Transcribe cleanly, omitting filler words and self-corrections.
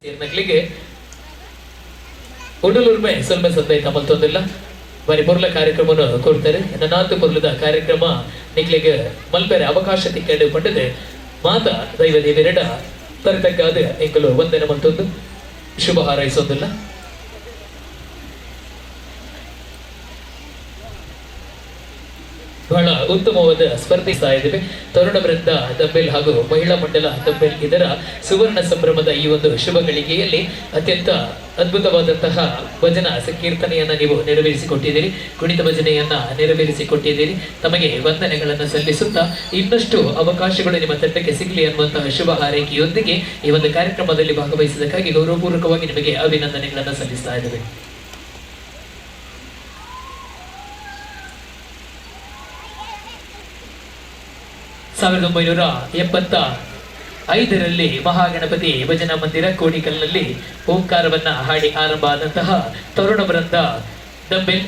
ನಕ್ಲಿಗೆ ಉಡಲುರ್ಮೆ ಸ್ವಲ್ಪ ಸಂದೇಹ ತಮ್ಮಲ್ತೊಂದಿಲ್ಲ ಬರೀ ಪೊರ್ಲ ಕಾರ್ಯಕ್ರಮವನ್ನು ಕೊಡ್ತಾರೆ ನನ್ನಾತು ಪೊರ್ಲದ ಕಾರ್ಯಕ್ರಮ ನಿಕ್ಲಿಗೆ ಮಲ್ಪೆರೆ ಅವಕಾಶ ತಿಕ್ಕಂಡು ಪಂಡದೆ ಮಾತಾ ದೈವ ದೇವೆರಡ ತರತಕ್ಕಾದ ಎಂಕಲು ವಂದನೆ ಮಲ್ತೊಂದು ಶುಭ ಹಾರೈಸೋದಿಲ್ಲ. ಬಹಳ ಉತ್ತಮವಾದ ಸ್ಪರ್ಧಿಸ್ತಾ ಇದ್ದೇವೆ. ತರುಣ ವೃಂದ ದಂಬೆಲ್ ಹಾಗೂ ಮಹಿಳಾ ಮಂಡಲ ದಂಬೆಲ್ ಇದರ ಸುವರ್ಣ ಸಂಭ್ರಮದ ಈ ಒಂದು ಶುಭ ಗಳಿಗೆಯಲ್ಲಿ ಅತ್ಯಂತ ಅದ್ಭುತವಾದಂತಹ ಭಜನಾ ಸಂಕೀರ್ತನೆಯನ್ನ ನೀವು ನೆರವೇರಿಸಿಕೊಟ್ಟಿದ್ದೀರಿ, ಕುಣಿತ ಭಜನೆಯನ್ನ ನೆರವೇರಿಸಿಕೊಟ್ಟಿದ್ದೀರಿ. ತಮಗೆ ವಂದನೆಗಳನ್ನು ಸಲ್ಲಿಸುತ್ತಾ ಇನ್ನಷ್ಟು ಅವಕಾಶಗಳು ನಿಮ್ಮ ತಂಡಕ್ಕೆ ಸಿಗಲಿ ಅನ್ನುವಂತಹ ಶುಭ ಹಾರೈಕೆಯೊಂದಿಗೆ ಈ ಒಂದು ಕಾರ್ಯಕ್ರಮದಲ್ಲಿ ಭಾಗವಹಿಸಿದ್ದಕ್ಕಾಗಿ ಗೌರವಪೂರ್ವಕವಾಗಿ ನಿಮಗೆ ಅಭಿನಂದನೆಗಳನ್ನು ಸಲ್ಲಿಸ್ತಾ ಇದ್ದೇವೆ. 1975ರಲ್ಲಿ ಮಹಾಗಣಪತಿ ಭಜನಾ ಮಂದಿರ ಕೋಡಿಕಲ್ನಲ್ಲಿ ಓಂಕಾರವನ್ನ ಹಾಡಿ ಆರಂಭ ಆದಂತಹ ತರುಣ ವೃಂದ ದಂಬೆಲ್